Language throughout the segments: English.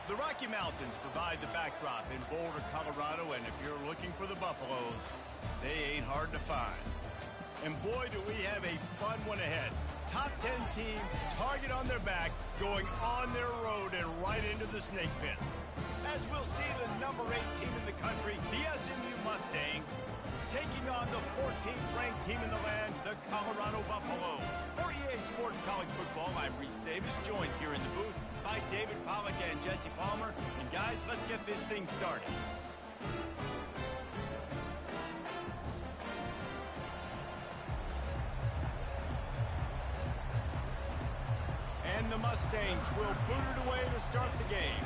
The Rocky Mountains provide the backdrop in Boulder, Colorado, and if you're looking for the Buffaloes, they ain't hard to find. And boy, do we have a fun one ahead. Top 10 team, target on their back, going on their road and right into the snake pit. As we'll see the number 8 team in the country, the SMU Mustangs, taking on the 14th ranked team in the land, the Colorado Buffaloes. For EA Sports College Football, I'm Reese Davis, joined here in the booth by David Pollack and Jesse Palmer. And guys, let's get this thing started. And the Mustangs will boot it away to start the game.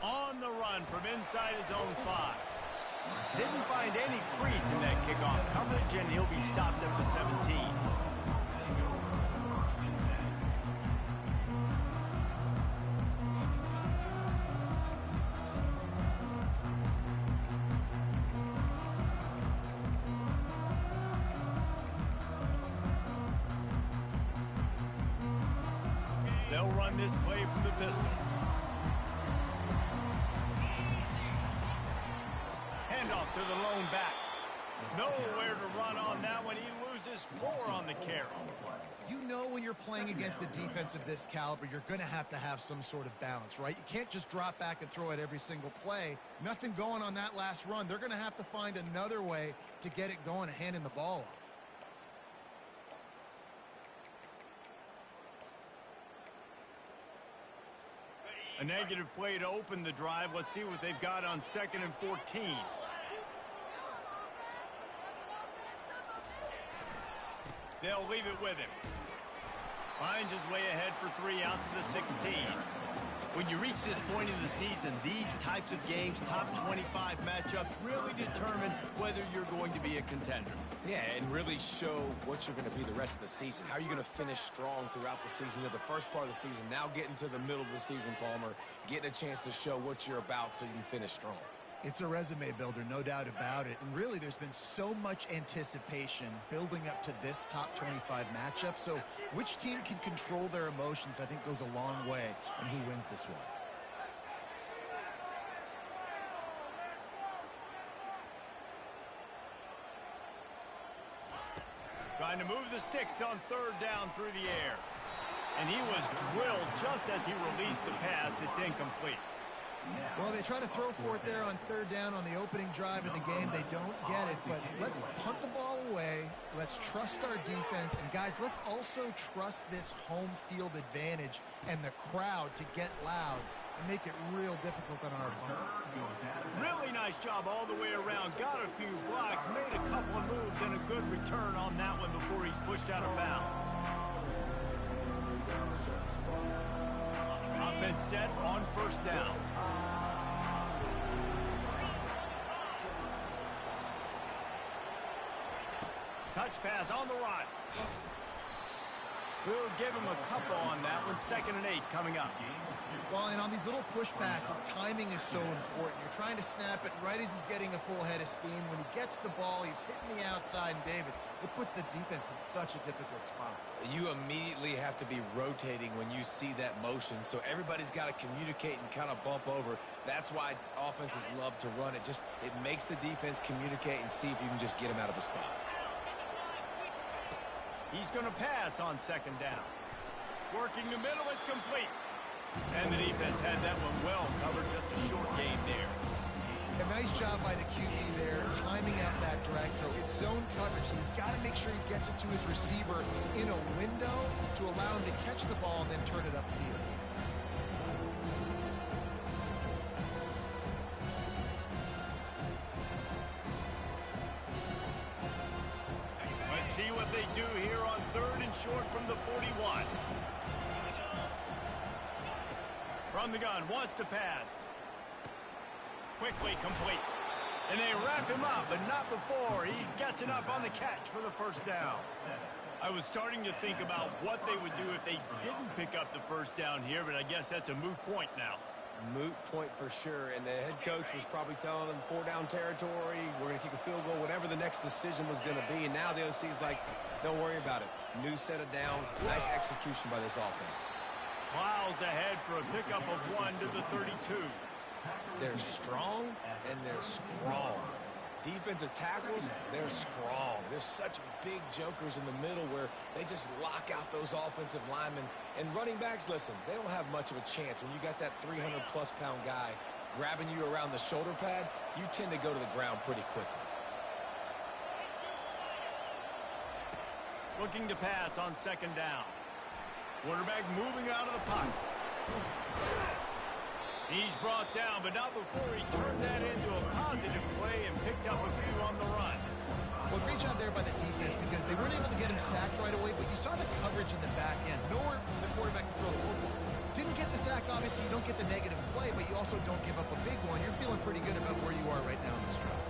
On the run from inside his own 5. Didn't find any crease in that kickoff coverage, and he'll be stopped at the 17. They'll run this play from the pistol. Handoff to the lone back. Nowhere to run on that one. He loses 4 on the carry. You know when you're playing against a defense of this caliber, you're going to have some sort of balance, right? You can't just drop back and throw it every single play. Nothing going on that last run. They're going to have to find another way to get it going and handing the ball off. A negative play to open the drive. Let's see what they've got on 2nd and 14. They'll leave it with him. Finds his way ahead for 3 out to the 16. When you reach this point in the season, these types of games, top 25 matchups, really determine whether you're going to be a contender. Yeah, and really show what you're going to be the rest of the season. How are you going to finish strong throughout the season? You know, the first part of the season, now getting to the middle of the season, Palmer, getting a chance to show what you're about so you can finish strong. It's a resume builder, no doubt about it. And really, there's been so much anticipation building up to this top 25 matchup. So which team can control their emotions, I think, goes a long way in who wins this one. Trying to move the sticks on 3rd down through the air. And he was drilled just as he released the pass. It's incomplete. Well, they try to throw for it there on 3rd down on the opening drive of the game. They don't get it, but let's punt the ball away. Let's trust our defense. And, guys, let's also trust this home field advantage and the crowd to get loud and make it real difficult on our opponent. Really nice job all the way around. Got a few blocks, made a couple of moves, and a good return on that one before he's pushed out of bounds. Offense set on 1st down. Touch pass on the run. We'll give him a couple on that one. 2nd and 8 coming up. Well, and on these little push passes, timing is so important. You're trying to snap it right as he's getting a full head of steam. When he gets the ball, he's hitting the outside, and David, it puts the defense in such a difficult spot. You immediately have to be rotating when you see that motion, so everybody's got to communicate and kind of bump over. That's why offenses love to run it. It makes the defense communicate and see if you can just get him out of a spot. He's going to pass on 2nd down. Working the middle, it's complete. And the defense had that one well covered, just a short gain there. A nice job by the QB there, timing out that drag throw. It's zone coverage, so he's got to make sure he gets it to his receiver in a window to allow him to catch the ball and then turn it upfield. Let's see what they do here on 3rd and short from the 41. From the gun, wants to pass. Quickly complete. And they wrap him up, but not before he gets enough on the catch for the 1st down. I was starting to think about what they would do if they didn't pick up the 1st down here, but I guess that's a moot point now. Moot point for sure, and the head coach was probably telling them 4-down territory, we're going to kick a field goal, whatever the next decision was going to be, and now the OC's like, don't worry about it. New set of downs, nice execution by this offense. Plows ahead for a pickup of 1 to the 32. They're strong, and they're strong. Defensive tackles, they're strong. There's such big jokers in the middle where they just lock out those offensive linemen. And running backs, listen, they don't have much of a chance. When you got that 300-plus pound guy grabbing you around the shoulder pad, you tend to go to the ground pretty quickly. Looking to pass on 2nd down. Quarterback moving out of the pocket. He's brought down, but not before he turned that into a positive play and picked up a few on the run. Well, great job there by the defense because they weren't able to get him sacked right away, but you saw the coverage in the back end. Nowhere for the quarterback to throw the football. Didn't get the sack, obviously. You don't get the negative play, but you also don't give up a big one. You're feeling pretty good about where you are right now in this drive.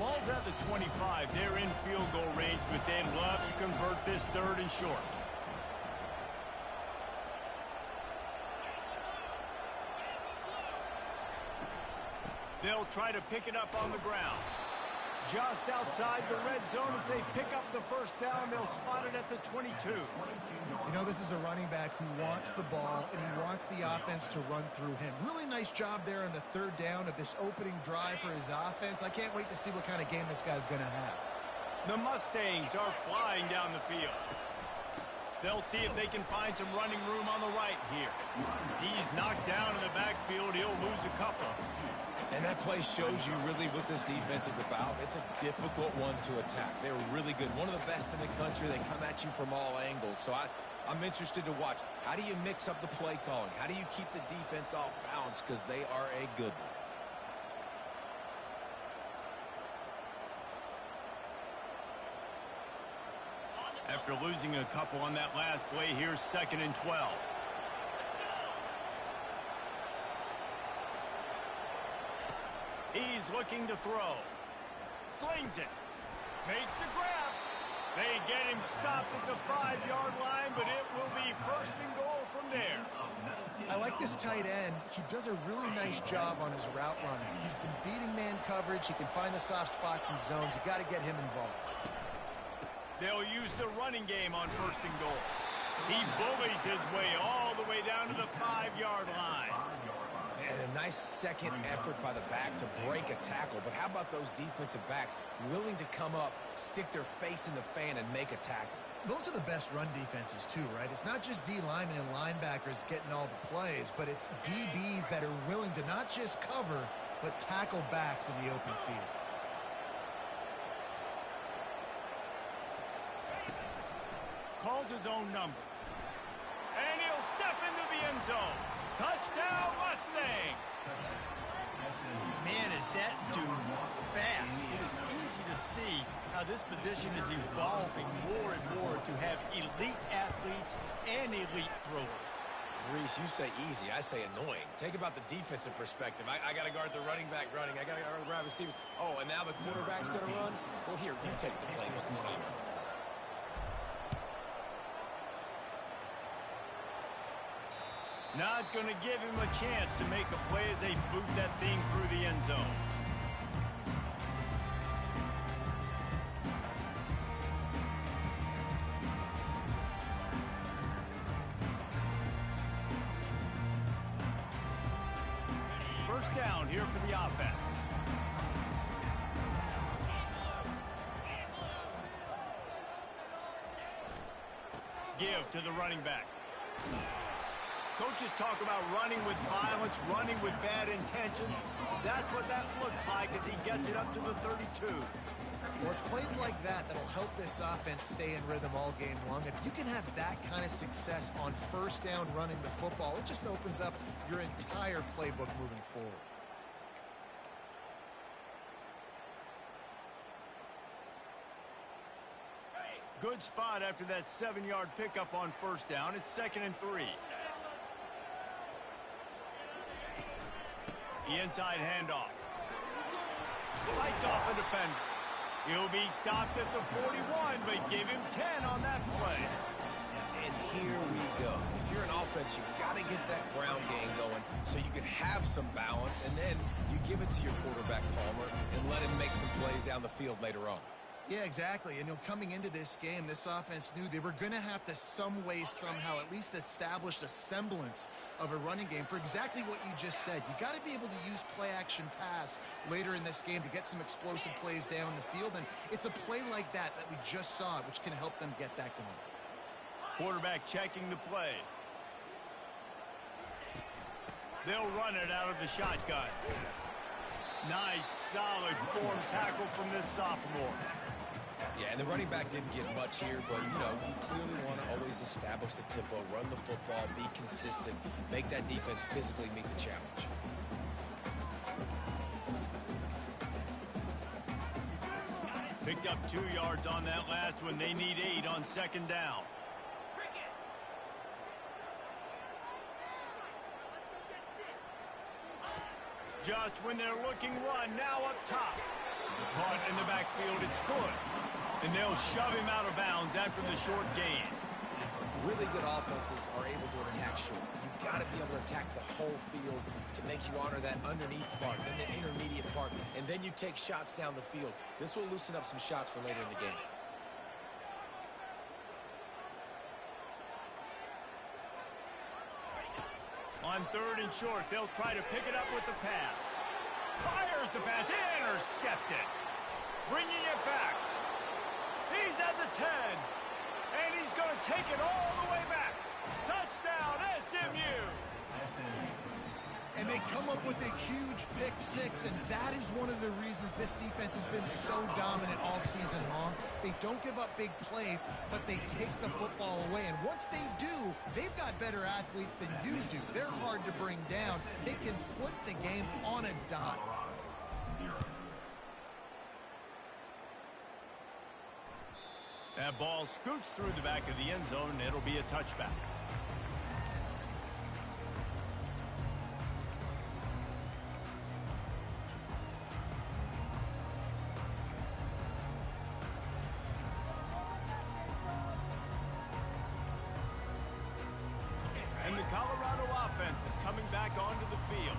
Ball's at the 25. They're in field goal range, but they'd love to convert this 3rd and short. They'll try to pick it up on the ground. Just outside the red zone as they pick up the 1st down. They'll spot it at the 22. You know, this is a running back who wants the ball, and he wants the offense to run through him. Really nice job there on the 3rd down of this opening drive for his offense. I can't wait to see what kind of game this guy's going to have. The Mustangs are flying down the field. They'll see if they can find some running room on the right here. He's knocked down in the backfield. He'll lose a couple. And that play shows you really what this defense is about. It's a difficult one to attack. They're really good. One of the best in the country. They come at you from all angles. So I'm interested to watch. How do you mix up the play calling? How do you keep the defense off balance? Because they are a good one. After losing a couple on that last play, here's 2nd and 12. He's looking to throw. Slings it. Makes the grab. They get him stopped at the 5-yard line, but it will be 1st and goal from there. I like this tight end. He does a really nice job on his route running. He's been beating man coverage. He can find the soft spots and zones. You got to get him involved. They'll use the running game on 1st and goal. He bullies his way all the way down to the 5-yard line. And a nice second effort by the back to break a tackle. But how about those defensive backs willing to come up, stick their face in the fan, and make a tackle? Those are the best run defenses, too, right? It's not just D linemen and linebackers getting all the plays, but it's DBs that are willing to not just cover, but tackle backs in the open field. Calls his own number. And he'll step into the end zone. Touchdown, Mustangs! Man, is that dude fast. It is easy to see how this position is evolving more and more to have elite athletes and elite throwers. Reese, you say easy, I say annoying. Take about the defensive perspective. I got to guard the running back running. I got to guard the wide receivers. Oh, and now the quarterback's going to run? Well, here, you take the playbook and stop him. Not going to give him a chance to make a play as they boot that thing through the end zone. First down here for the offense. Give to the running back. Coaches talk about running with violence, running with bad intentions. That's what that looks like as he gets it up to the 32. Well, it's plays like that that'll help this offense stay in rhythm all game long. If you can have that kind of success on 1st down running the football, it just opens up your entire playbook moving forward. Good spot after that 7-yard pickup on 1st down. It's 2nd and 3. The inside handoff. Fights off a defender. He'll be stopped at the 41, but give him 10 on that play. And here we go. If you're an offense, you've got to get that ground game going so you can have some balance, and then you give it to your quarterback, Palmer, and let him make some plays down the field later on. Yeah, exactly. And coming into this game, this offense knew they were going to have to some way, somehow, at least establish a semblance of a running game for exactly what you just said. You got to be able to use play-action pass later in this game to get some explosive plays down the field. And it's a play like that we just saw, which can help them get that going. Quarterback checking the play. They'll run it out of the shotgun. Nice, solid form tackle from this sophomore. Yeah, and the running back didn't get much here, but, you clearly want to always establish the tempo, run the football, be consistent, make that defense physically meet the challenge. Picked up 2 yards on that last one. They need 8 on second down. Just when they're looking run, now up top. Caught in the backfield, it's good. And they'll shove him out of bounds after the short gain. Really good offenses are able to attack short. You've got to be able to attack the whole field to make you honor that underneath part, then the intermediate part, and then you take shots down the field. This will loosen up some shots for later in the game. On third and short, they'll try to pick it up with the pass. Fires the pass, intercepted. Bringing it back. He's at the 10. And he's going to take it all the way back. Touchdown, SMU. And they come up with a huge pick six, and that is one of the reasons this defense has been so dominant all season long. They don't give up big plays, but they take the football away. And once they do, they've got better athletes than you do. They're hard to bring down. They can flip the game on a dime. That ball scoots through the back of the end zone, and it'll be a touchback. And the Colorado offense is coming back onto the field.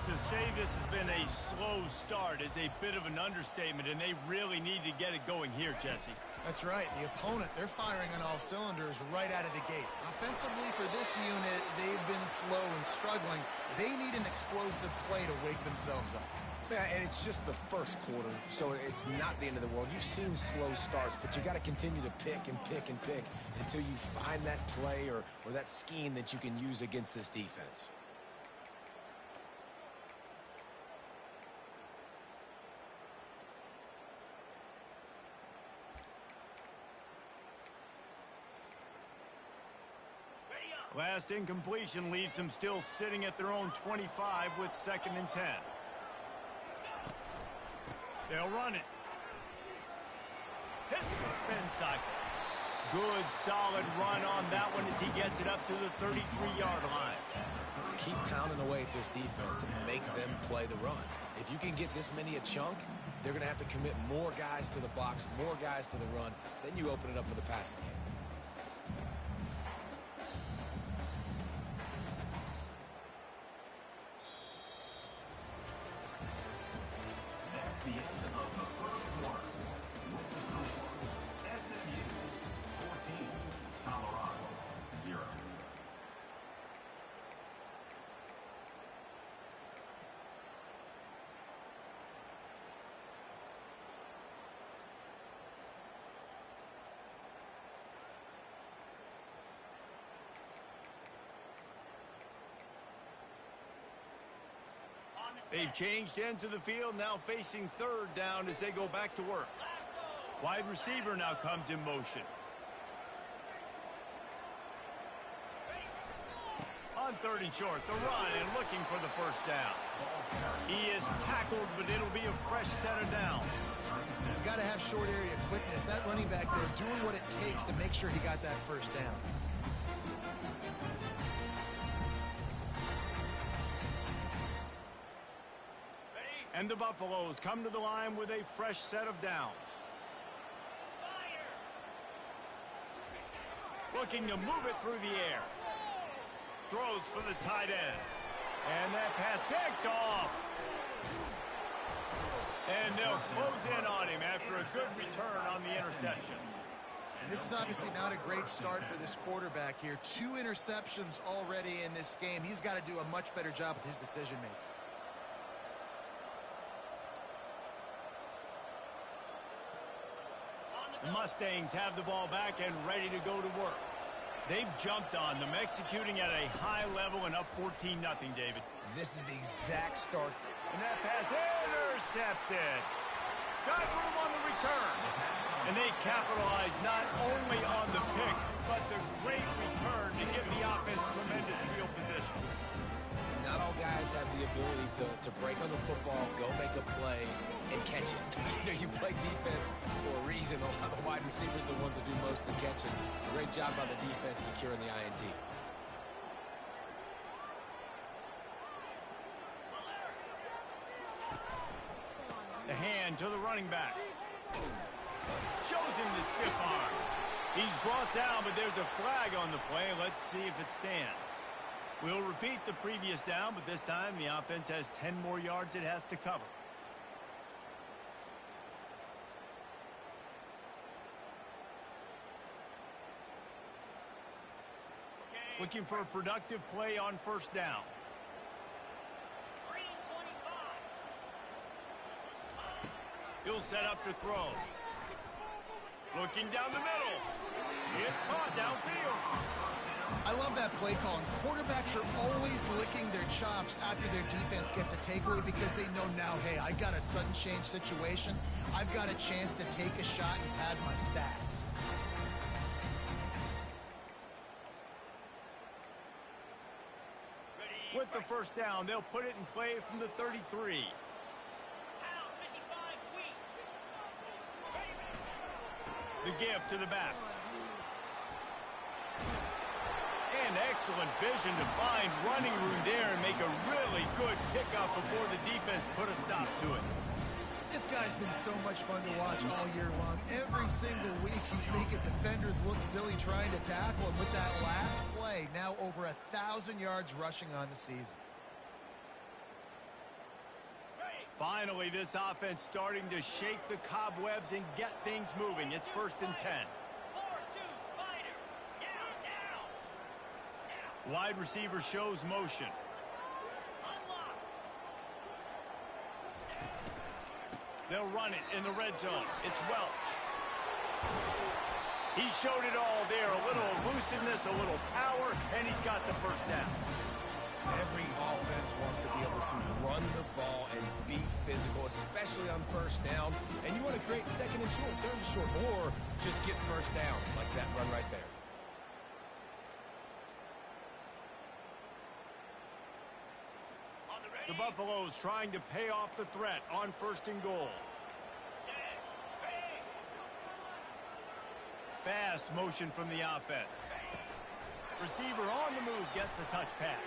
To say this has been a slow start is a bit of an understatement, and they really need to get it going here, Jesse. That's right. The opponent, they're firing on all cylinders right out of the gate. Offensively for this unit, they've been slow and struggling. They need an explosive play to wake themselves up. Yeah, and it's just the first quarter, so it's not the end of the world. You've seen slow starts, but you got to continue to pick and pick and pick until you find that play or that scheme that you can use against this defense. Last incompletion leaves them still sitting at their own 25 with 2nd and 10. They'll run it. Hits the spin cycle. Good, solid run on that one as he gets it up to the 33-yard line. Keep pounding away at this defense and make them play the run. If you can get this many a chunk, they're going to have to commit more guys to the box, more guys to the run. Then you open it up for the passing game. They've changed ends of the field, now facing 3rd down as they go back to work. Wide receiver now comes in motion. On 3rd and short, the run and looking for the 1st down. He is tackled, but it'll be a fresh set of downs. You've got to have short area quickness. That running back there doing what it takes to make sure he got that 1st down. And the Buffaloes come to the line with a fresh set of downs. Looking to move it through the air. Throws for the tight end. And that pass picked off. And they'll close in on him after a good return on the interception. And this is obviously not a great start for this quarterback here. 2 interceptions already in this game. He's got to do a much better job with his decision-making. The Mustangs have the ball back and ready to go to work. They've jumped on them, executing at a high level and up 14-0, David. This is the exact start. And that pass intercepted. Got room on the return. And they capitalized not only on the pick, but the great return to give the offense tremendous field position. Not all guys have the ability to break on the football, go make a play, and catch it. You play defense for a reason. A lot of the wide receivers are the ones that do most of the catching. Great job by the defense securing the INT. The hand to the running back. Shows him the stiff arm. He's brought down, but there's a flag on the play. Let's see if it stands. We'll repeat the previous down, but this time the offense has 10 more yards it has to cover. Looking for a productive play on first down. He'll set up to throw. Looking down the middle. It's caught downfield. I love that play call. And quarterbacks are always licking their chops after their defense gets a takeaway because they know now, hey, I got a sudden change situation. I've got a chance to take a shot and pad my stats. With the first down, they'll put it in play from the 33. The give to the back. And excellent vision to find running room there and make a really good pickup before the defense put a stop to it. This guy's been so much fun to watch all year long. Every single week he's making defenders look silly trying to tackle him with that last play. Now over 1,000 yards rushing on the season. Finally, this offense starting to shake the cobwebs and get things moving. It's 1st and 10. Wide receiver shows motion. They'll run it in the red zone. It's Welch. He showed it all there. A little elusiveness, a little power, and he's got the first down. Every offense wants to be able to run the ball and be physical, especially on first down. And you want to create 2nd and short, 3rd and short, or just get first downs like that run right there. The Buffaloes trying to pay off the threat on 1st and goal. Fast motion from the offense. Receiver on the move gets the touch pass.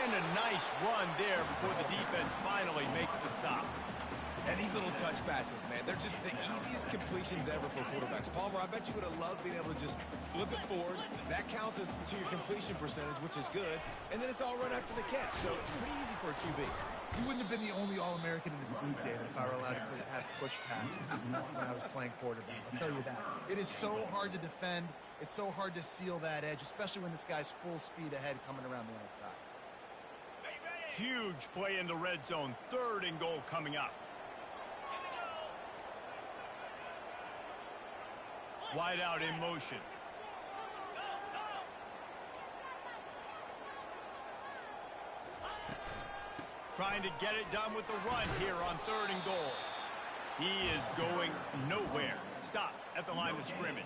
And a nice run there before the defense finally makes the stop. And these little touch passes, man, they're just the easiest completions ever for quarterbacks. Palmer, I bet you would have loved being able to just flip it forward. That counts as to your completion percentage, which is good. And then it's all run after the catch, so pretty easy for a QB. You wouldn't have been the only All-American in this booth, David, if I were allowed to have push passes when I was playing quarterback. I'll tell you that. It is so hard to defend. It's so hard to seal that edge, especially when this guy's full speed ahead coming around the outside. Huge play in the red zone. 3rd and goal coming up. Wide out in motion. Trying to get it done with the run here on 3rd and goal. He is going nowhere. Stop at the line of scrimmage.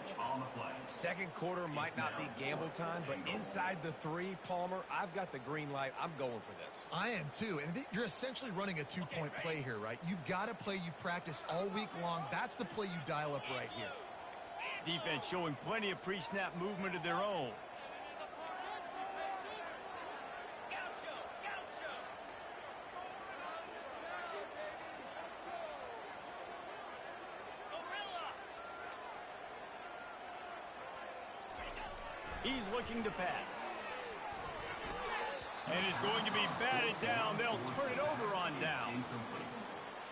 Second quarter might not be gamble time, but inside the 3, Palmer, I've got the green light. I'm going for this. I am too, and you're essentially running a 2-point play here, right? You've got a play you've practiced all week long. That's the play you dial up right here. Defense showing plenty of pre-snap movement of their own. He's looking to pass. And is going to be batted down. They'll turn it over on downs.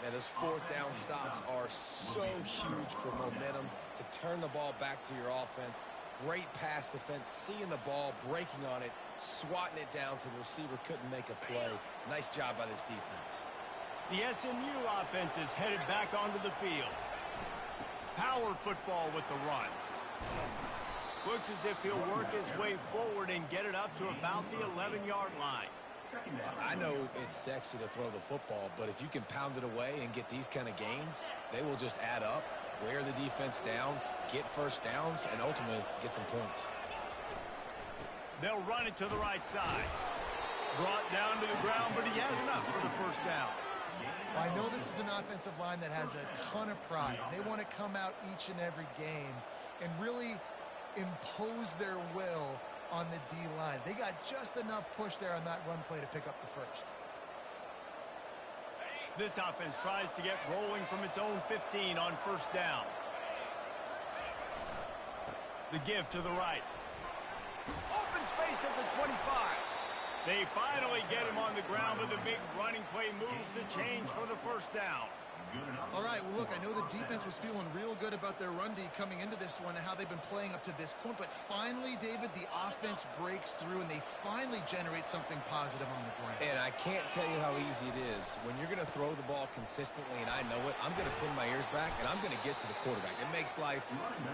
Man, those fourth down stops are so huge for momentum to turn the ball back to your offense. Great pass defense, seeing the ball, breaking on it, swatting it down so the receiver couldn't make a play. Nice job by this defense. The SMU offense is headed back onto the field. Power football with the run. Looks as if he'll work his way forward and get it up to about the 11-yard line. I know it's sexy to throw the football, but if you can pound it away and get these kind of gains, they will just add up, wear the defense down, get first downs, and ultimately get some points. They'll run it to the right side. Brought down to the ground, but he has enough for the first down. Well, I know this is an offensive line that has a ton of pride. They want to come out each and every game and really impose their will on the D-line. They got just enough push there on that run play to pick up the first. This offense tries to get rolling from its own 15 on first down. The give to the right. Open space at the 25. They finally get him on the ground, but the big running play moves the change for the first down. All right, well, look, I know the defense was feeling real good about their run D coming into this one and how they've been playing up to this point, but finally, David, the offense breaks through and they finally generate something positive on the ground. And I can't tell you how easy it is. When you're going to throw the ball consistently, and I know it, I'm going to pin my ears back, and I'm going to get to the quarterback. It makes life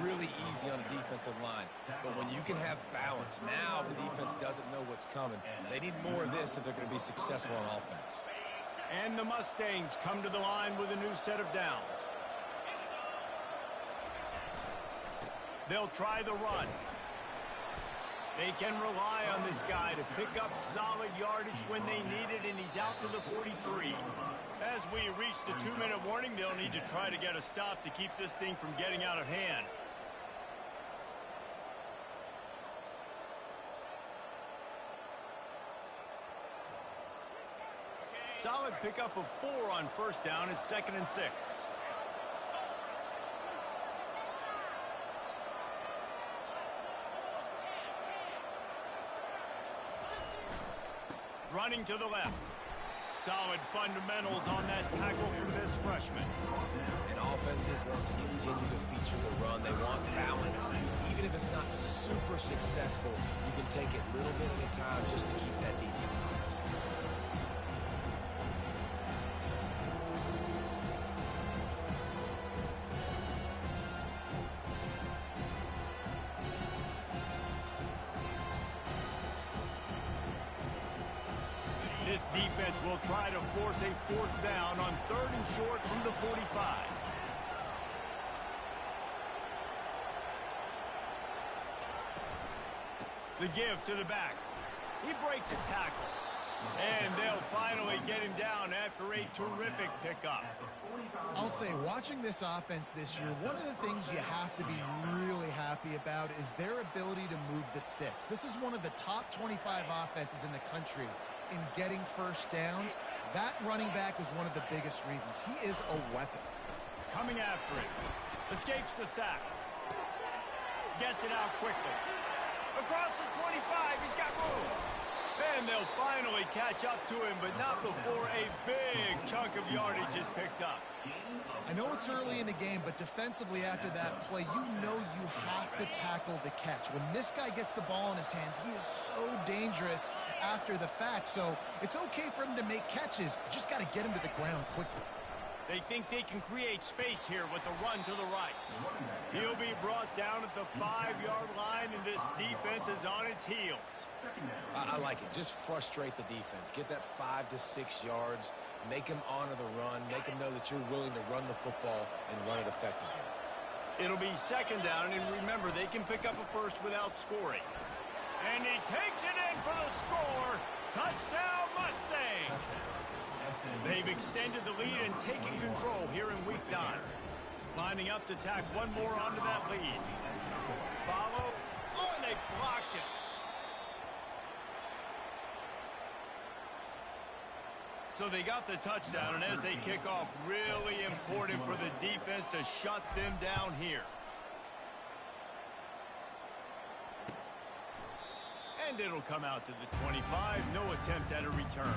really easy on a defensive line. But when you can have balance, now the defense doesn't know what's coming. They need more of this if they're going to be successful on offense. And the Mustangs come to the line with a new set of downs. They'll try the run. They can rely on this guy to pick up solid yardage when they need it, and he's out to the 43. As we reach the 2-minute warning, they'll need to try to get a stop to keep this thing from getting out of hand. Solid pickup of 4 on first down. It's 2nd and 6. Running to the left. Solid fundamentals on that tackle from this freshman. And offenses want to continue to feature the run. They want balance. Even if it's not super successful, you can take it little bit at a time just to keep that defense honest. This defense will try to force a 4th down on 3rd and short from the 45. The give to the back. He breaks a tackle. And they'll finally get him down after a terrific pickup. I'll say, watching this offense this year, one of the things you have to be really happy about is their ability to move the sticks. This is one of the top 25 offenses in the country in getting first downs. That running back is one of the biggest reasons. He is a weapon. Coming after it. Escapes the sack. Gets it out quickly. Across the 25, he's got room. And they'll finally catch up to him, but not before a big chunk of yardage is picked up. I know it's early in the game, but defensively after that play, you know you have to tackle the catch. When this guy gets the ball in his hands, he is so dangerous after the fact. So it's okay for him to make catches. You just got to get him to the ground quickly. They think they can create space here with a run to the right. He'll be brought down at the 5-yard line, and this defense is on its heels. I like it. Just frustrate the defense. Get that 5 to 6 yards. Make them honor the run. Make them know that you're willing to run the football and run it effectively. It'll be 2nd down, and remember, they can pick up a first without scoring. And he takes it in for the score. Touchdown, Mustangs! They've extended the lead and taken control here in week 9. Lining up to tack one more onto that lead. Follow. Oh, and they blocked it. So they got the touchdown, and as they kick off, really important for the defense to shut them down here. And it'll come out to the 25. No attempt at a return.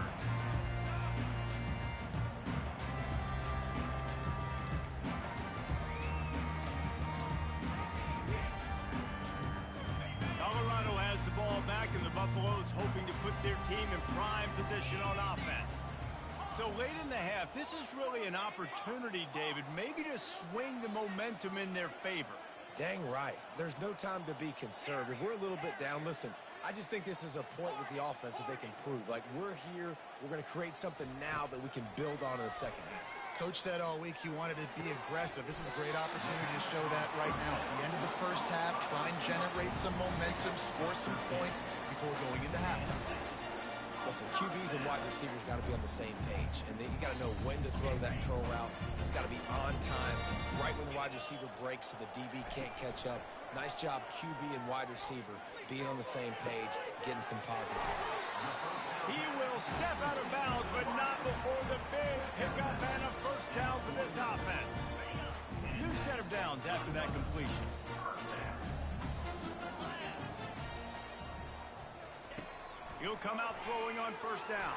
Colorado has the ball back, and the Buffaloes hoping to put their team in prime position on offense. So late in the half, this is really an opportunity, David, maybe to swing the momentum in their favor. Dang right. There's no time to be concerned. If we're a little bit down, listen, I just think this is a point with the offense that they can prove. Like, we're here, we're going to create something now that we can build on in the second half. Coach said all week he wanted to be aggressive. This is a great opportunity to show that right now. At the end of the first half, try and generate some momentum, score some points before going into halftime. Listen, QBs and wide receivers got to be on the same page, and then you got to know when to throw that curl route. It's got to be on time, right when the wide receiver breaks so the DB can't catch up. Nice job, QB and wide receiver, being on the same page, getting some positive plays. He will step out of bounds, but not before the big pickup and a first down for this offense. New set of downs after that completion. He'll come out throwing on first down.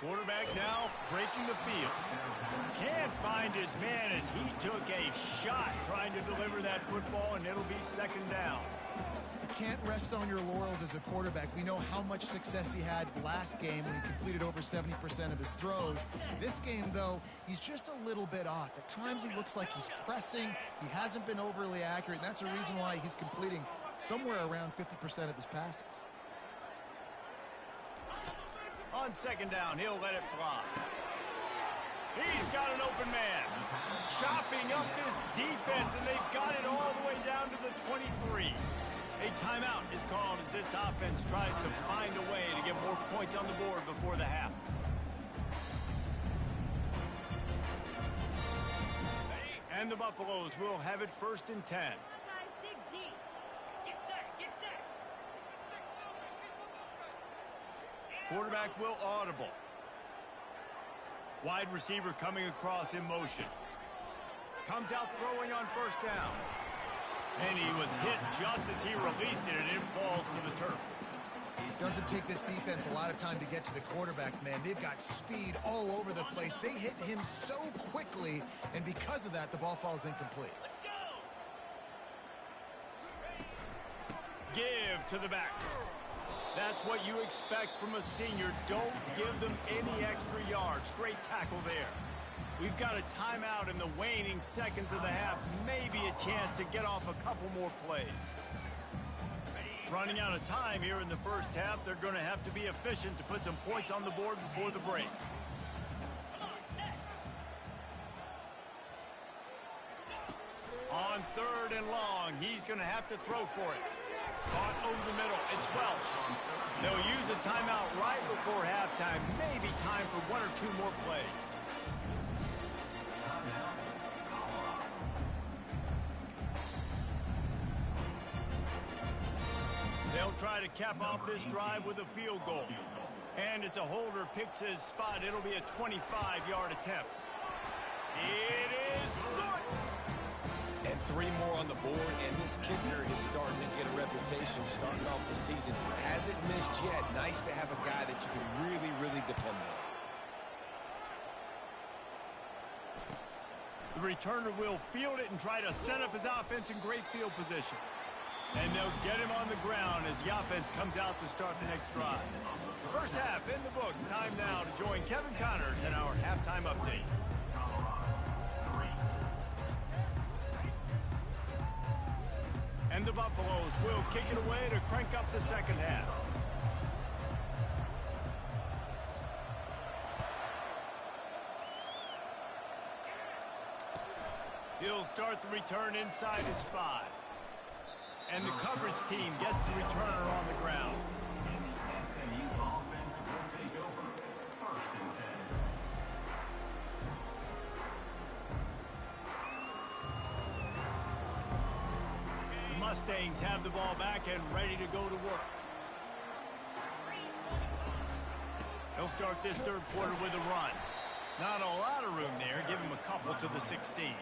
Quarterback now breaking the field. Can't find his man as he took a shot trying to deliver that football, and it'll be second down. You can't rest on your laurels as a quarterback. We know how much success he had last game when he completed over 70% of his throws. This game, though, he's just a little bit off. At times he looks like he's pressing. He hasn't been overly accurate, and that's a reason why he's completing somewhere around 50% of his passes. On second down, he'll let it fly. He's got an open man. Chopping up this defense, and they've got it all the way down to the 23. A timeout is called as this offense tries to find a way to get more points on the board before the half. And the Buffaloes will have it first and 10. Quarterback will audible. Wide receiver coming across in motion. Comes out throwing on first down. And he was hit just as he released it, and it falls to the turf. It doesn't take this defense a lot of time to get to the quarterback, man. They've got speed all over the place. They hit him so quickly, and because of that, the ball falls incomplete. Give to the back. That's what you expect from a senior. Don't give them any extra yards. Great tackle there. We've got a timeout in the waning seconds of the half. Maybe a chance to get off a couple more plays. Running out of time here in the first half. They're going to have to be efficient to put some points on the board before the break. On third and long, he's going to have to throw for it. Caught over the middle. It's Welch. They'll use a timeout right before halftime. Maybe time for one or two more plays. They'll try to cap off this drive with a field goal. And as a holder picks his spot, it'll be a 25-yard attempt. It is good. And 3 more on the board, and this kicker is starting to get a reputation starting off the season. Hasn't missed yet. Nice to have a guy that you can really, really depend on. The returner will field it and try to set up his offense in great field position. And they'll get him on the ground as the offense comes out to start the next drive. First half in the books. Time now to join Kevin Connors in our halftime update. And the Buffaloes will kick it away to crank up the second half. He'll start the return inside his 5. And the coverage team gets the returner on the ground. The Mustangs have the ball back and ready to go to work. They'll start this third quarter with a run. Not a lot of room there. Give him a couple to the 16.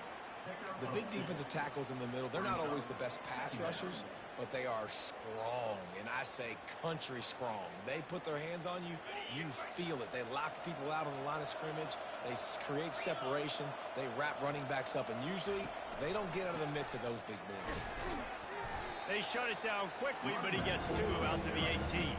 The big defensive tackles in the middle, they're not always the best pass rushers, but they are strong, and I say country strong. They put their hands on you, you feel it. They lock people out on the line of scrimmage. They create separation. They wrap running backs up, and usually they don't get out of the midst of those big boys. They shut it down quickly, but he gets 2 out to the 18.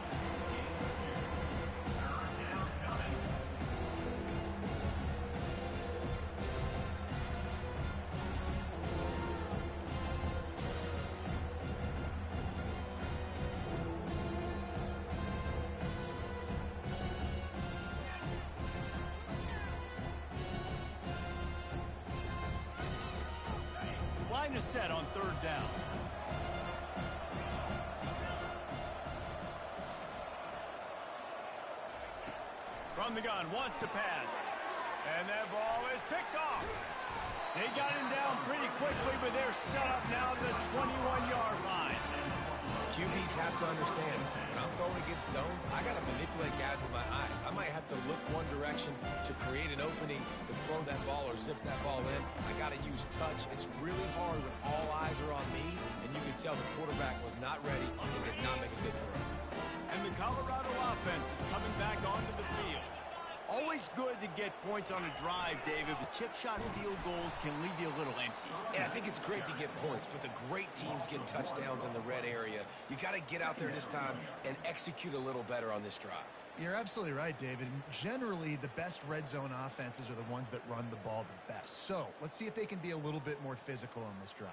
Line is set on 3rd down. From the gun, wants to pass. And that ball is picked off. They got him down pretty quickly, but they're set up now at the 21-yard line. QBs have to understand, when I'm throwing against zones, I got to manipulate guys with my eyes. I might have to look one direction to create an opening to throw that ball or zip that ball in. I got to use touch. It's really hard when all eyes are on me, and you can tell the quarterback was not ready and did not make a good throw. And the Colorado offense is coming back onto the field. Always good to get points on a drive, David, but chip shot field goals can leave you a little empty. And I think it's great to get points, but the great teams get touchdowns in the red area. You got to get out there this time and execute a little better on this drive. You're absolutely right, David. And generally, the best red zone offenses are the ones that run the ball the best. So let's see if they can be a little bit more physical on this drive.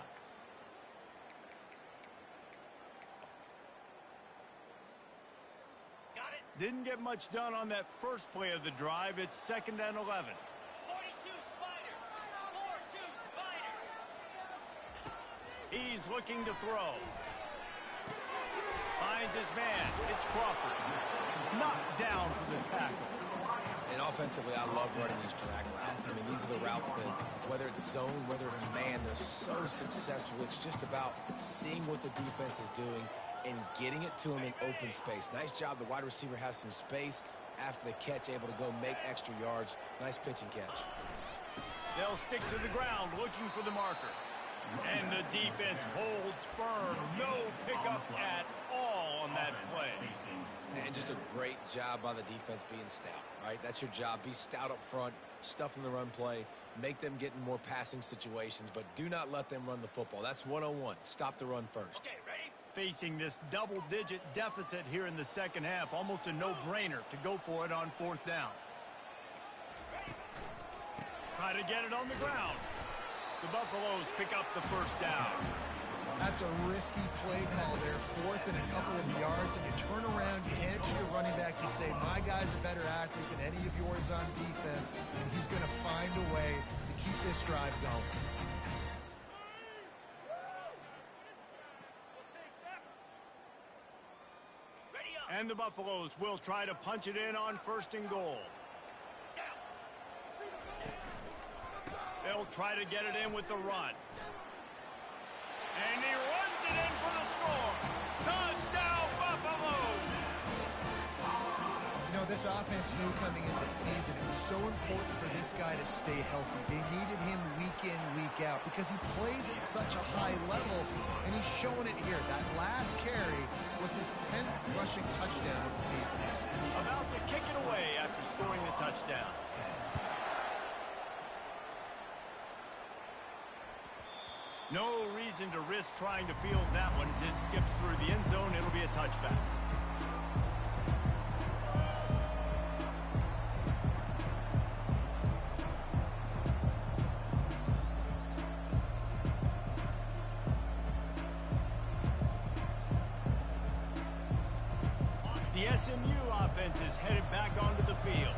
Didn't get much done on that first play of the drive. It's 2nd and 11. 42 Spider. 4-2 Spider. He's looking to throw. Finds his man. It's Crawford. Knocked down for the tackle. And offensively, I love running these drag routes. I mean, these are the routes that, whether it's zone, whether it's man, they're so successful. It's just about seeing what the defense is doing and getting it to him in open space. Nice job. The wide receiver has some space after the catch, able to go make extra yards. Nice pitch and catch. They'll stick to the ground looking for the marker. And the defense holds firm. No pickup at all on that play. And just a great job by the defense being stout, right? That's your job. Be stout up front, stuff in the run play, make them get in more passing situations, but do not let them run the football. That's 101. Stop the run first. Okay, ready? Facing this double-digit deficit here in the second half, almost a no-brainer to go for it on 4th down. Try to get it on the ground. The Buffaloes pick up the 1st down. That's a risky play call there, 4th and a couple of yards, and you turn around, you hand it to your running back, you say, my guy's a better athlete than any of yours on defense, and he's going to find a way to keep this drive going. And the Buffaloes will try to punch it in on 1st and goal. They'll try to get it in with the run. And he runs it in for the score. Touchdown, Buffaloes! You know, this offense knew coming into the season it was so important for this guy to stay healthy. They needed him week in, week out because he plays at such a high level, and he's showing it here. That last carry was his 10th rushing touchdown of the season. About to kick it away after scoring the touchdown. No reason to risk trying to field that one as it skips through the end zone. It'll be a touchback. The SMU offense is headed back onto the field.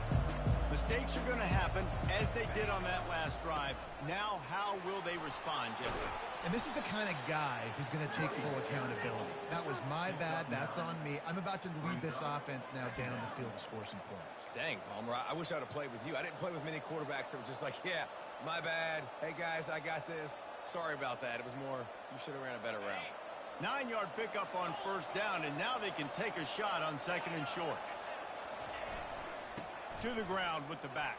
Mistakes are going to happen, as they did on that last drive. Now, how will they respond, Jesse? And this is the kind of guy who's going to take full accountability. That was my bad. That's on me. I'm about to lead this offense now down the field to score some points. Dang, Palmer, I wish I would have played with you. I didn't play with many quarterbacks that were just like, yeah, my bad. Hey, guys, I got this. Sorry about that. It was more, you should have ran a better route. 9-yard pickup on 1st down, and now they can take a shot on 2nd and short. To the ground with the back.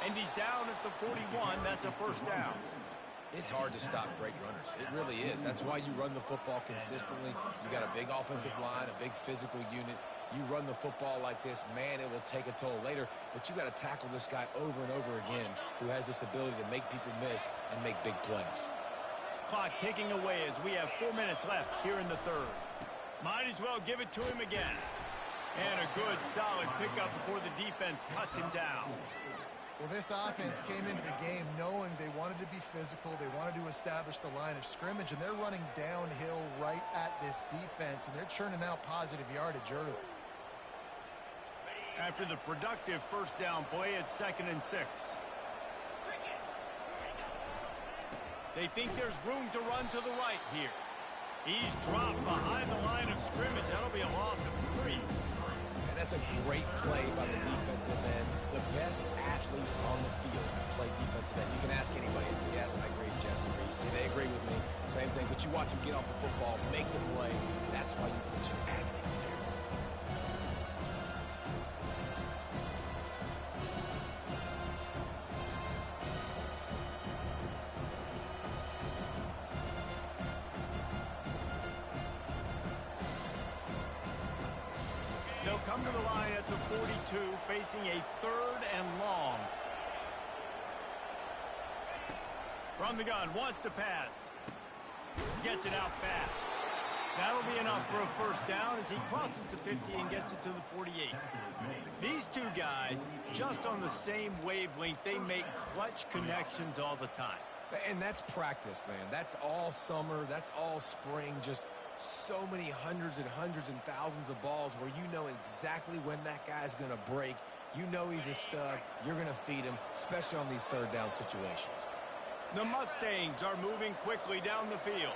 And he's down at the 41. That's a 1st down. It's hard to stop great runners. It really is. That's why you run the football consistently. You got a big offensive line, a big physical unit. You run the football like this, man, it will take a toll later. But you got to tackle this guy over and over again who has this ability to make people miss and make big plays. Clock ticking away as we have 4 minutes left here in the third. Might as well give it to him again. And a good, solid pickup before the defense cuts him down. Well, this offense came into the game knowing they wanted to be physical. They wanted to establish the line of scrimmage, and they're running downhill right at this defense, and they're churning out positive yardage early. After the productive first down play, it's 2nd and 6. They think there's room to run to the right here. He's dropped behind the line of scrimmage. That'll be a loss of 3. That's a great play by the defensive end. The best athletes on the field play defensive end. You can ask anybody. Yes, I agree, Jesse Reese. They agree with me. Same thing. But you watch them get off the football, make the play. That's why you put your athletes there. They'll come to the line at the 42, facing a 3rd and long. From the gun, wants to pass. Gets it out fast. That'll be enough for a first down as he crosses the 50 and gets it to the 48. These two guys, just on the same wavelength, they make clutch connections all the time. And that's practice, man. That's all summer. That's all spring. Just so many hundreds and thousands of balls where you know exactly when that guy's going to break. You know he's a stud. You're going to feed him, especially on these third down situations. The Mustangs are moving quickly down the field.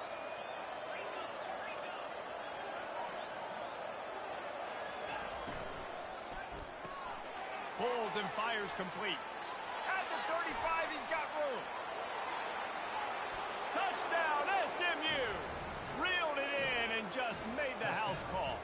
Pulls and fires complete. At the 35, he's got room. Touchdown, SMU! Reeled it in and just made the house call.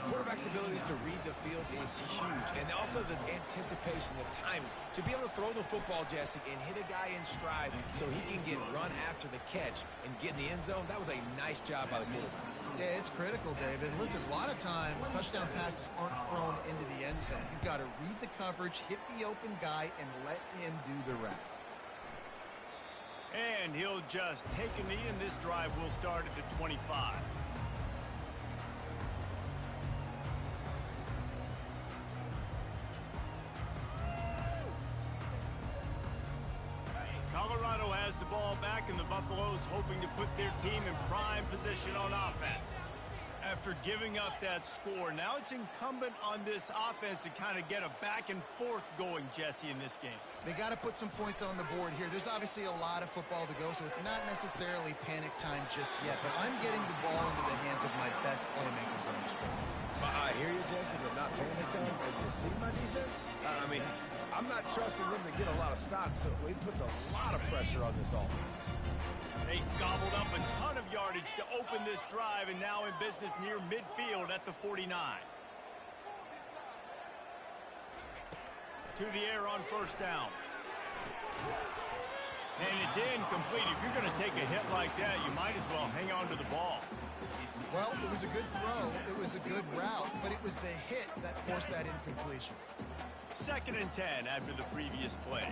Quarterback's abilities to read the field is huge, and also the anticipation, the timing. To be able to throw the football, Jesse, and hit a guy in stride so he can get run after the catch and get in the end zone, that was a nice job by the quarterback. Yeah, it's critical, David. Listen, a lot of times touchdown passes aren't thrown into the end zone. You've got to read the coverage, hit the open guy, and let him do the rest. And he'll just take a knee, and this drive will start at the 25. Colorado has the ball back, and the Buffaloes hoping to put their team in prime position on offense. After giving up that score, now it's incumbent on this offense to kind of get a back and forth going, Jesse, in this game. They got to put some points on the board here. There's obviously a lot of football to go, so it's not necessarily panic time just yet, but I'm getting the ball into the hands of my best playmakers on the screen. I hear you, Jesse, but not panic time. Have you seen my defense? I mean, I'm not trusting them to get a lot of stops, so it puts a lot of pressure on this offense. They gobbled up a ton of yardage to open this drive, and now in business near midfield at the 49. To the air on first down. And it's incomplete. If you're going to take a hit like that, you might as well hang on to the ball. Well, it was a good throw. It was a good route, but it was the hit that forced that incompletion. 2nd and 10 after the previous play.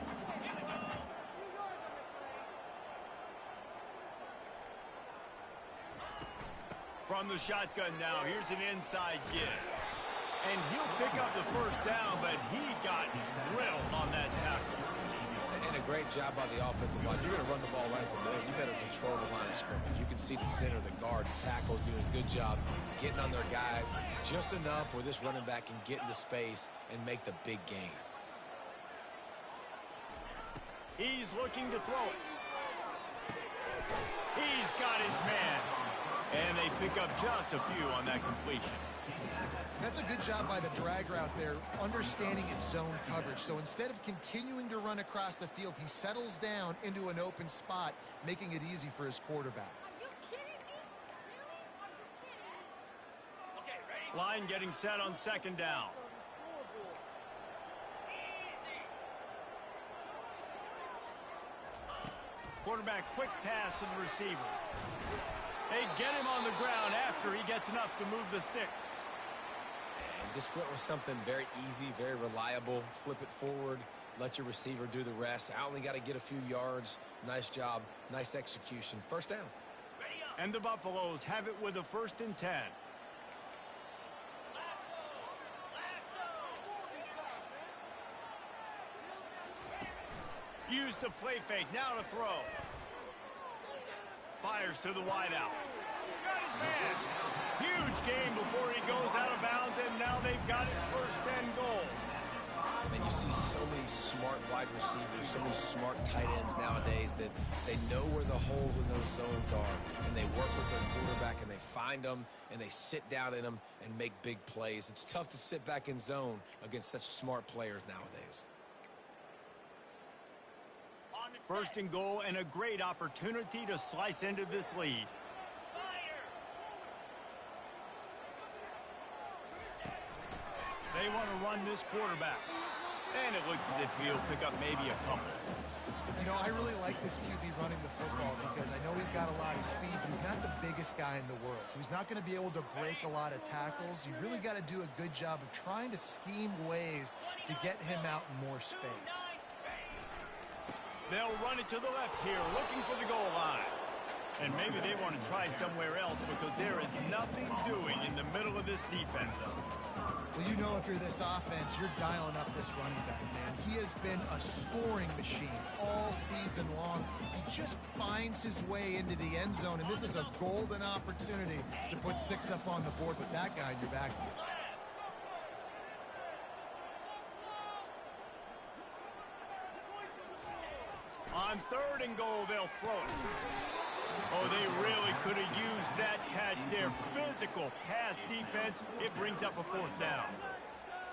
From the shotgun now, here's an inside give. And he'll pick up the first down, but he got drilled on that tackle. And a great job by the offensive line. You're going to run the ball right at the middle. You better control the line of scrimmage. You can see the center, the guard, the tackles doing a good job getting on their guys just enough where this running back can get into space and make the big game. He's looking to throw it. He's got his man. And they pick up just a few on that completion. That's a good job by the drag route there, understanding its zone coverage. So instead of continuing to run across the field, he settles down into an open spot, making it easy for his quarterback. Are you kidding me? Really? Are you kidding? Okay, ready? Line getting set on 2nd down. Quarterback quick pass to the receiver. They get him on the ground after he gets enough to move the sticks. And just went with something very easy, very reliable. Flip it forward. Let your receiver do the rest. I only got to get a few yards. Nice job. Nice execution. First down. And the Buffaloes have it with a 1st and 10. Use the play fake. Now to throw. Fires to the wideout. Got his man. Huge game before he goes out of bounds, and now they've got it 1st and goal. And you see so many smart wide receivers, so many smart tight ends nowadays that they know where the holes in those zones are, and they work with their quarterback, and they find them, and they sit down in them and make big plays. It's tough to sit back in zone against such smart players nowadays. 1st and goal, and a great opportunity to slice into this lead. They want to run this quarterback. And it looks as if he'll pick up maybe a couple. You know, I really like this QB running the football because I know he's got a lot of speed. He's not the biggest guy in the world, so he's not going to be able to break a lot of tackles. You really got to do a good job of trying to scheme ways to get him out in more space. They'll run it to the left here, looking for the goal line. And maybe they want to try somewhere else because there is nothing doing in the middle of this defense. Well, you know, if you're this offense, you're dialing up this running back, man. He has been a scoring machine all season long. He just finds his way into the end zone, and this is a golden opportunity to put 6 up on the board with that guy in your backfield. On 3rd and goal, they'll throw it. Oh, they really could have used that catch there. Physical pass defense. It brings up a 4th down.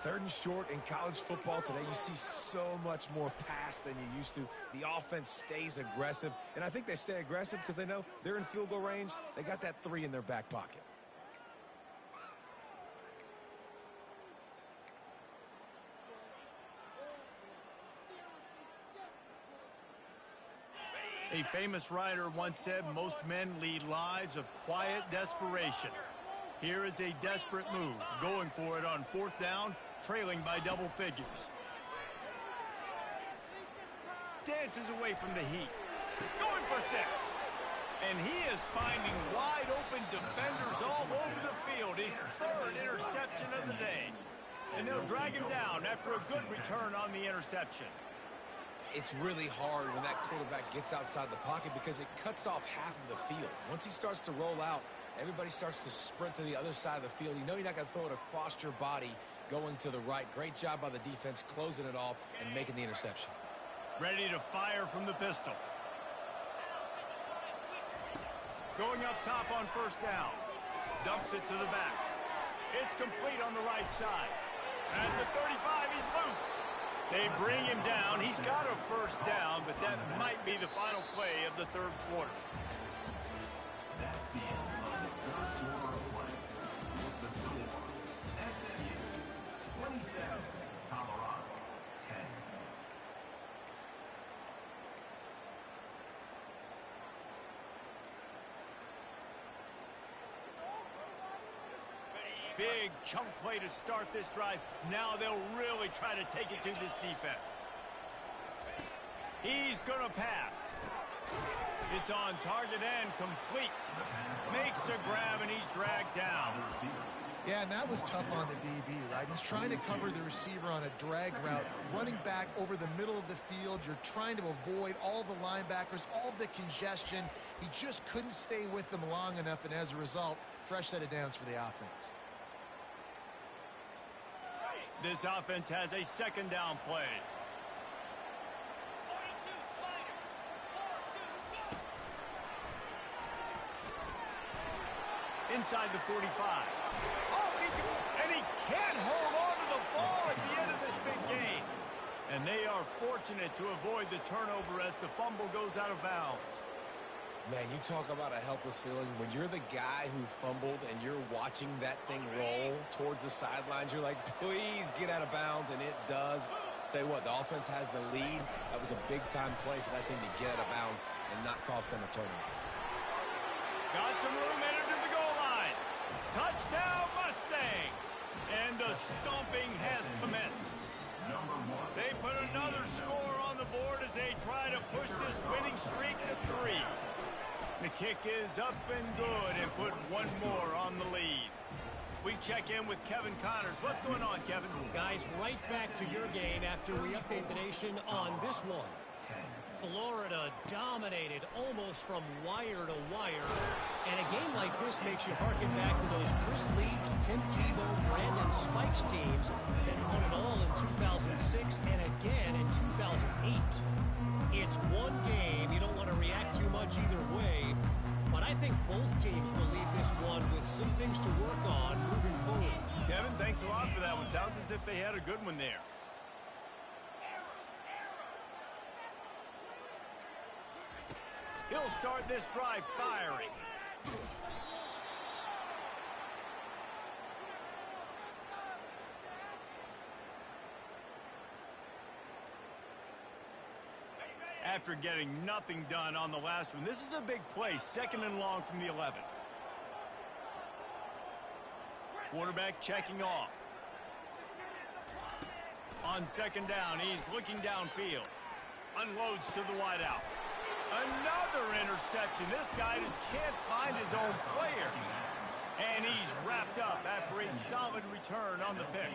3rd and short in college football today. You see so much more pass than you used to. The offense stays aggressive, and I think they stay aggressive because they know they're in field goal range. They got that 3 in their back pocket. A famous writer once said, most men lead lives of quiet desperation. Here is a desperate move, going for it on 4th down, trailing by double figures. Dances away from the heat, going for 6. And he is finding wide open defenders all over the field. His 3rd interception of the day. And they'll drag him down after a good return on the interception. It's really hard when that quarterback gets outside the pocket because it cuts off half of the field. Once he starts to roll out, everybody starts to sprint to the other side of the field. You know you're not going to throw it across your body going to the right. Great job by the defense closing it off and making the interception. Ready to fire from the pistol. Going up top on 1st down. Dumps it to the back. It's complete on the right side. At the 35, he's loose. They bring him down. He's got a 1st down, but that might be the final play of the 3rd quarter. That's the end of the 3rd quarter of play. With the score, SMU 27, Colorado 10. Big chunk play to start this drive. Now they'll really try to take it to this defense. He's going to pass. It's on target and complete. Makes a grab and he's dragged down. Yeah, and that was tough on the DB, right? He's trying to cover the receiver on a drag route, running back over the middle of the field. You're trying to avoid all the linebackers, all the congestion. He just couldn't stay with them long enough, and as a result, fresh set of downs for the offense. This offense has a 2nd down play. 42 Spider. 4-2. Inside the 45. Oh, and he can't hold on to the ball at the end of this big game. And they are fortunate to avoid the turnover as the fumble goes out of bounds. Man, you talk about a helpless feeling. When you're the guy who fumbled and you're watching that thing roll towards the sidelines, you're like, please get out of bounds, and it does. Tell you what, the offense has the lead. That was a big-time play for that thing to get out of bounds and not cost them a turnover. Got some room entered to the goal line. Touchdown, Mustangs! And the stomping has commenced. They put another score on the board as they try to push this winning streak to 3. The kick is up and good and put one more on the lead. We check in with Kevin Connors. What's going on, Kevin? Guys, right back to your game after we update the nation on this one. Florida dominated almost from wire to wire. And a game like this makes you harken back to those Chris Lee, Tim Tebow, Brandon Spikes teams that won it all in 2006 and again in 2008. It's one game. You don't want to react too much either way. But I think both teams will leave this one with some things to work on moving forward. Kevin, thanks a lot for that one. Sounds as if they had a good one there. He'll start this drive firing. After getting nothing done on the last one, this is a big play, 2nd and long from the 11. Quarterback checking off. On 2nd down, he's looking downfield. Unloads to the wideout. Another interception. This guy just can't find his own players. And he's wrapped up after a solid return on the pick.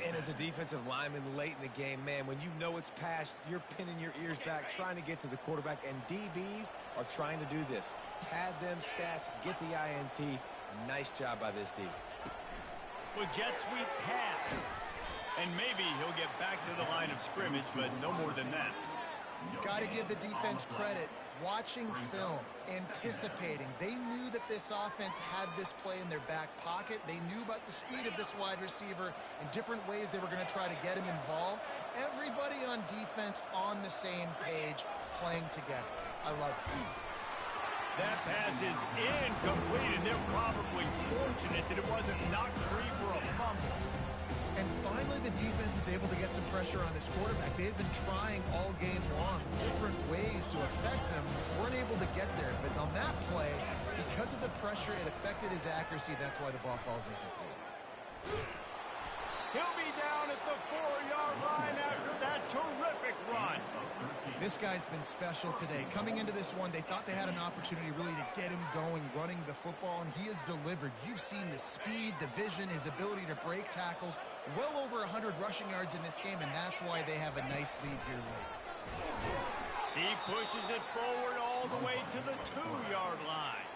And as a defensive lineman late in the game, man, when you know it's passed, you're pinning your ears back, trying to get to the quarterback, and DBs are trying to do this. Pad them stats, get the INT. Nice job by this D. With jet sweep pass. And maybe he'll get back to the line of scrimmage, but no more than that. Got to give the defense credit. Watching film, anticipating. They knew that this offense had this play in their back pocket. They knew about the speed of this wide receiver and different ways they were going to try to get him involved. Everybody on defense on the same page, playing together. I love it. That pass is incomplete, and they're probably fortunate that it wasn't knocked free for a fumble. And finally, the defense is able to get some pressure on this quarterback. They've been trying all game long, different ways to affect him. Weren't able to get there. But on that play, because of the pressure, it affected his accuracy. That's why the ball falls incomplete. He'll be down at the 4-yard line after that terrific run. This guy's been special today. Coming into this one, they thought they had an opportunity really to get him going, running the football, and he has delivered. You've seen the speed, the vision, his ability to break tackles. Well over 100 rushing yards in this game, and that's why they have a nice lead here late. He pushes it forward all the way to the 2-yard line.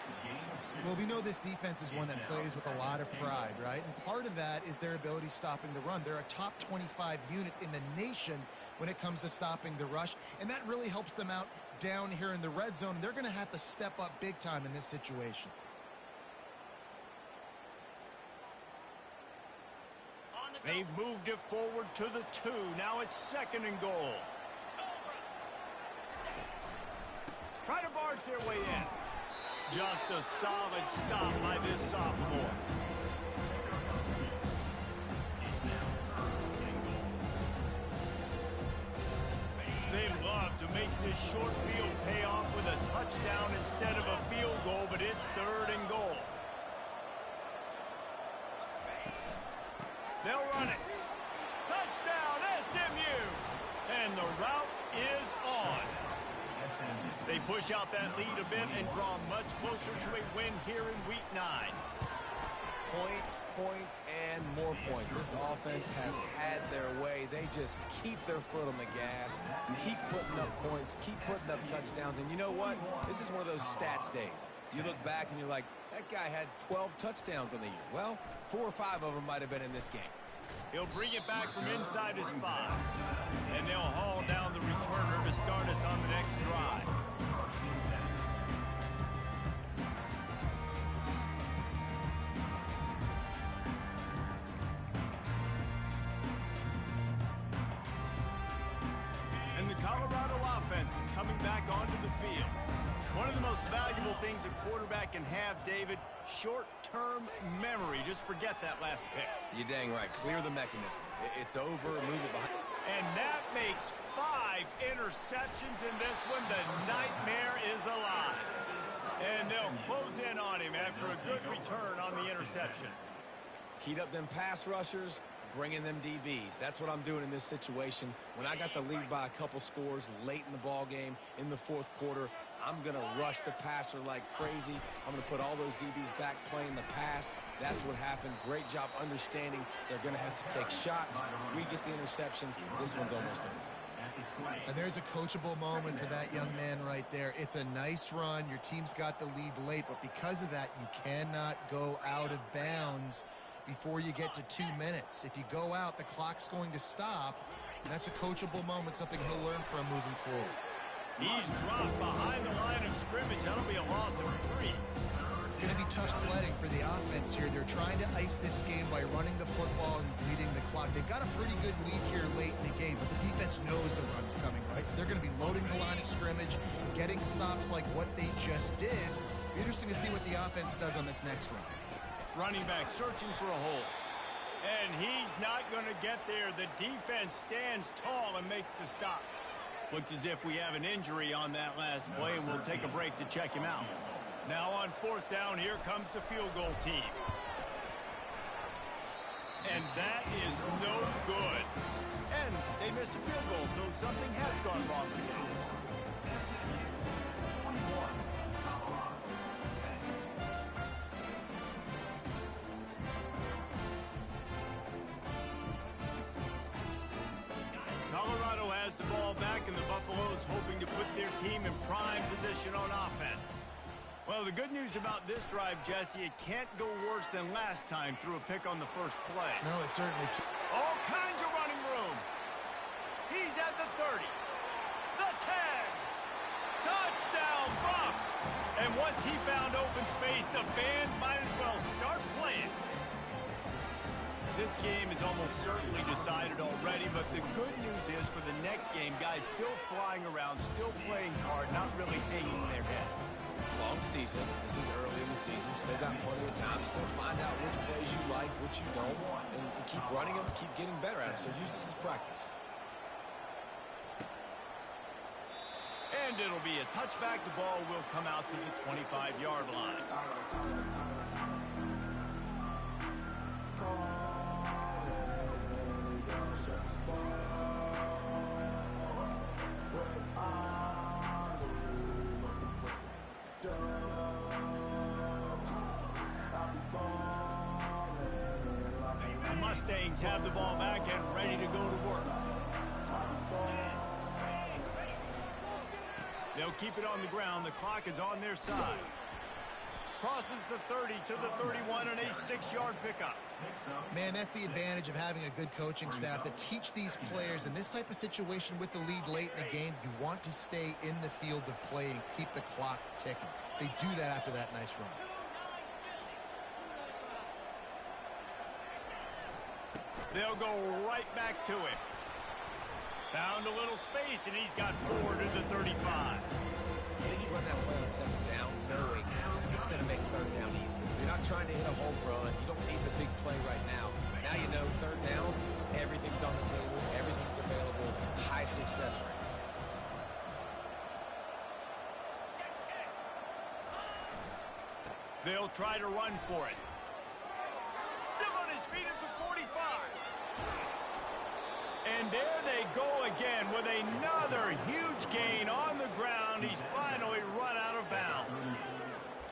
Well, we know this defense is one that plays with a lot of pride, right? And part of that is their ability stopping the run. They're a top 25 unit in the nation when it comes to stopping the rush, and that really helps them out down here in the red zone. They're going to have to step up big time in this situation. They've moved it forward to the 2. Now it's 2nd and goal. Try to barge their way in. Just a solid stop by this sophomore. They love to make this short field pay off with a touchdown instead of a field goal, but it's 3rd and goal. They'll run it. Touchdown, SMU! And the route is on. They push out that lead a bit and draw much closer to a win here in Week 9. Points, points, and more points. This offense has had their way. They just keep their foot on the gas, keep putting up points, keep putting up touchdowns. And you know what? This is one of those stats days. You look back and you're like, that guy had 12 touchdowns on the year. Well, 4 or 5 of them might have been in this game. He'll bring it back from inside his 5. And they'll haul down the returner to start us on the next drive. And the Colorado offense is coming back onto the field. One of the most valuable things a quarterback can have, David, short-term memory. Just forget that last pick. You're dang right. Clear the mechanism. It's over. Move it behind. And that makes 5 interceptions in this one. The nightmare is alive. And they'll close in on him after a good return on the interception. Heat up them pass rushers, bring in them DBs. That's what I'm doing in this situation. When I got the lead by a couple scores late in the ball game in the fourth quarter, I'm going to rush the passer like crazy. I'm going to put all those DBs back playing the pass. That's what happened. Great job understanding they're going to have to take shots. We get the interception. This one's almost over. And there's a coachable moment for that young man right there. It's a nice run. Your team's got the lead late, but because of that, you cannot go out of bounds before you get to 2 minutes. If you go out, the clock's going to stop, and that's a coachable moment, something he'll learn from moving forward. He's dropped behind the line of scrimmage. That'll be a loss of 3. It's going to be tough sledding for the offense here. They're trying to ice this game by running the football and bleeding the clock. They've got a pretty good lead here late in the game, but the defense knows the run's coming, right? So they're going to be loading the line of scrimmage, getting stops like what they just did. Be interesting to see what the offense does on this next one. Running back searching for a hole. And he's not going to get there. The defense stands tall and makes the stop. Looks as if we have an injury on that last play, and we'll take a break to check him out. Now on 4th down, here comes the field goal team. And that is no good. And they missed a field goal, so something has gone wrong with them. Colorado has the ball back, and the Buffaloes hoping to put their team in prime position on offense. Well, the good news about this drive, Jesse, it can't go worse than last time through a pick on the first play. No, it certainly can't. All kinds of running room. He's at the 30. The 10. Touchdown, Buffs. And once he found open space, the band might as well start playing. This game is almost certainly decided already, but the good news is for the next game, guys still flying around, still playing hard, not really hanging their heads. Long season. This is early in the season. Still got plenty of time. Still find out which plays you like, which you don't, and keep running them, keep getting better at them. So use this as practice. And it'll be a touchback. The ball will come out to the 25-yard line. The Mustangs have the ball back and ready to go to work. They'll keep it on the ground. The clock is on their side. Crosses the 30 to the 31 and a 6-yard pickup. Man, that's the advantage of having a good coaching staff to teach these players in this type of situation with the lead late in the game. You want to stay in the field of play and keep the clock ticking. They do that after that nice run. They'll go right back to him. Found a little space, and he's got 4 to the 35. Then you run that play on 2nd down, knowing it's going to make 3rd down easy. You're not trying to hit a home run. You don't need the big play right now. Now you know 3rd down, everything's on the table, everything's available, high success rate. They'll try to run for it. Still on his feet at the 45. And there they go again with another huge gain on the ground. He's finally run out of bounds.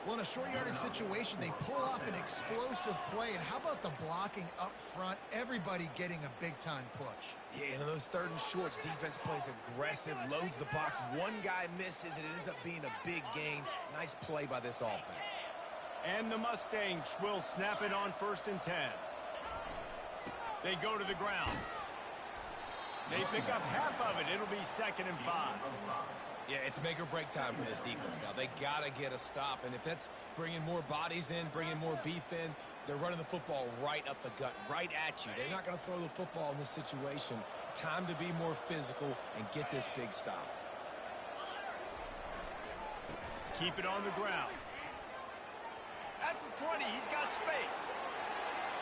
Well, in a short yardage situation, they pull off an explosive play. And how about the blocking up front? Everybody getting a big-time push. Yeah, and in those 3rd and shorts, defense plays aggressive, loads the box. One guy misses, and it ends up being a big gain. Nice play by this offense. And the Mustangs will snap it on 1st and 10. They go to the ground. They pick up half of it. It'll be 2nd and 5. Yeah, it's make or break time for this defense now. They got to get a stop, and if that's bringing more bodies in, bringing more beef in, they're running the football right up the gut, right at you. They're not going to throw the football in this situation. Time to be more physical and get this big stop. Keep it on the ground. At the 20, he's got space.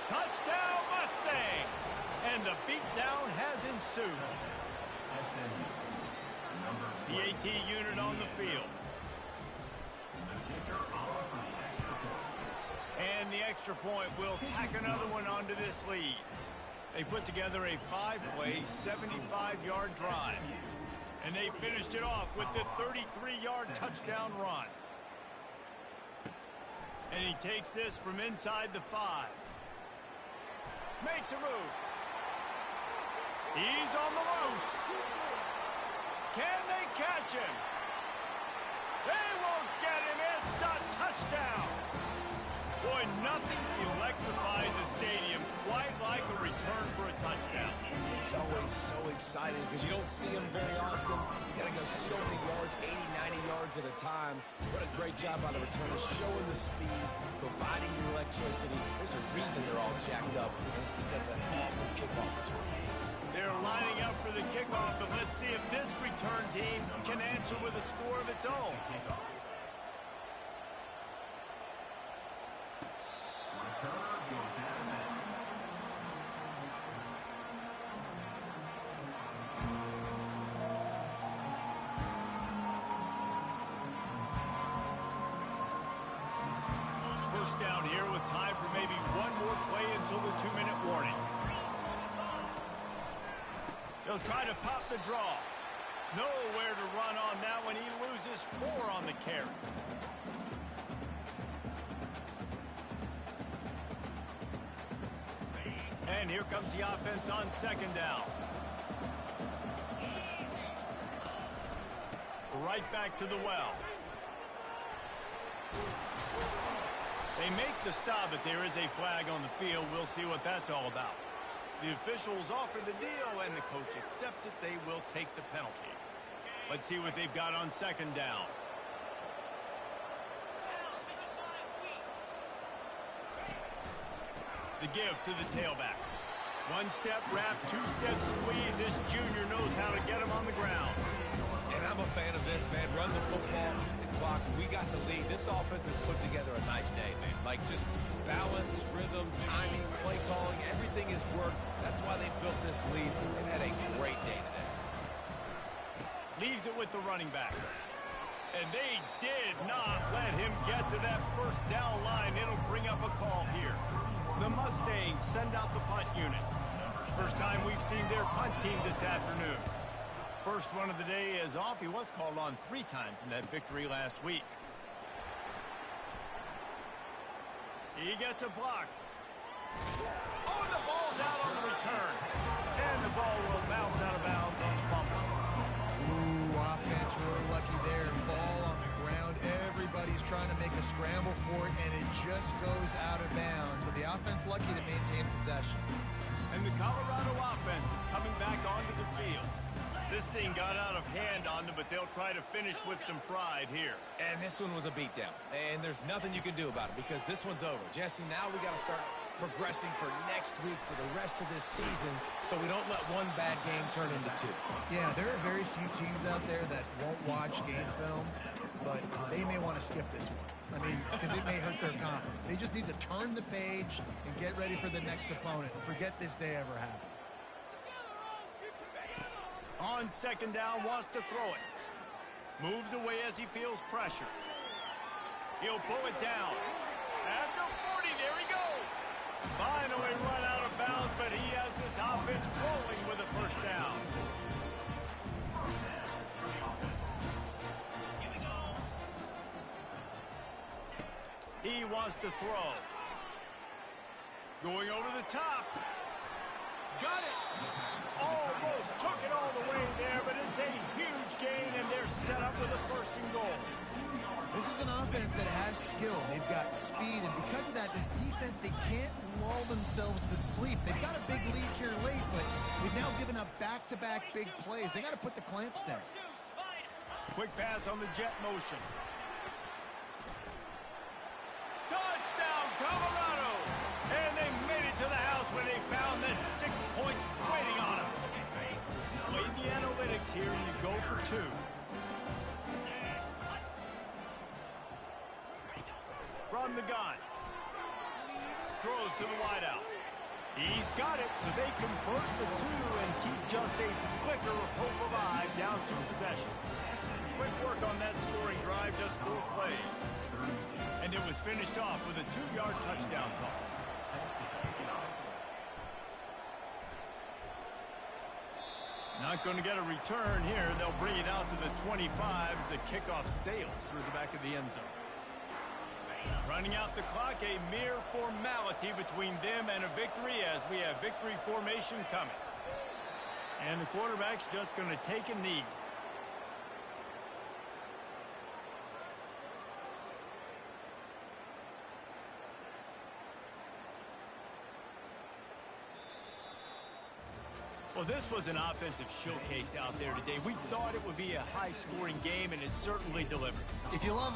Touchdown, Mustangs! And the beatdown has ensued. The AT unit on the field. And the extra point will tack another one onto this lead. They put together a 5-play, 75-yard drive. And they finished it off with the 33-yard touchdown run. And he takes this from inside the 5. Makes a move. He's on the loose. Can they catch him? They won't get him. It's a touchdown. Boy, nothing electrifies a stadium quite like a return for a touchdown. It's always so exciting because you don't see them very often. You got to go so many yards, 80, 90 yards at a time. What a great job by the returners, showing the speed, providing the electricity. There's a reason they're all jacked up, and it's because of that awesome kickoff return. They're lining up for the kickoff, but let's see if this return team can answer with a score of its own. First down here with time for maybe one more play until the 2-minute warning. They'll try to pop the draw. Nowhere to run on that one. He loses 4 on the carry. And here comes the offense on second down. Right back to the well. They make the stop, but there is a flag on the field. We'll see what that's all about. The officials offer the deal, and the coach accepts it. They will take the penalty. Let's see what they've got on second down. The give to the tailback. One-step wrap, two-step squeeze. This junior knows how to get him on the ground. And I'm a fan of this, man. Run the football, eat the clock. We got the lead. This offense has put together a nice day, man. Like just balance, rhythm, timing, play calling, everything has worked. That's why they built this lead. They've had a great day today. Leaves it with the running back. And they did not let him get to that first down line. It'll bring up a call here. The Mustangs send out the punt unit. First time we've seen their punt team this afternoon. First one of the day is off. He was called on 3 times in that victory last week. He gets a block. Oh, and the ball's out on the return. And the ball will bounce out of bounds on the fumble. Ooh, offense really lucky there. Ball on the ground. Everybody's trying to make a scramble for it, and it just goes out of bounds. So the offense lucky to maintain possession. And the Colorado offense is coming back onto the field. This thing got out of hand on them, but they'll try to finish with some pride here. And this one was a beatdown. And there's nothing you can do about it because this one's over. Jesse, now we got to start progressing for next week for the rest of this season so we don't let one bad game turn into 2. Yeah, there are very few teams out there that won't watch game film, but they may want to skip this one. I mean, because it may hurt their confidence. They just need to turn the page and get ready for the next opponent and forget this day ever happened. On second down, wants to throw it. Moves away as he feels pressure. He'll pull it down. At the 40, there he goes. Finally run out of bounds, but he has this offense rolling with a first down. He wants to throw. Going over the top. Got it. Almost took it all the way there, but it's a huge gain, and they're set up with a first and goal. This is an offense that has skill. They've got speed, and because of that, this defense, they can't lull themselves to sleep. They've got a big lead here late, but we've now given up back-to-back big plays. They got to put the clamps down. Quick pass on the jet motion. Touchdown, Colorado! And they made it to the house when they found that 6 points waiting on them. Play the analytics here, and you go for 2. From the gun. Throws to the wideout. He's got it, so they convert the two and keep just a flicker of hope alive down to possessions. Quick work on that scoring drive, just 4 plays. And it was finished off with a 2-yard touchdown toss. Not going to get a return here. They'll bring it out to the 25 as the kickoff sails through the back of the end zone. Running out the clock, a mere formality between them and a victory as we have victory formation coming. And the quarterback's just going to take a knee. Well, this was an offensive showcase out there today. We thought it would be a high-scoring game, and it certainly delivered. If you love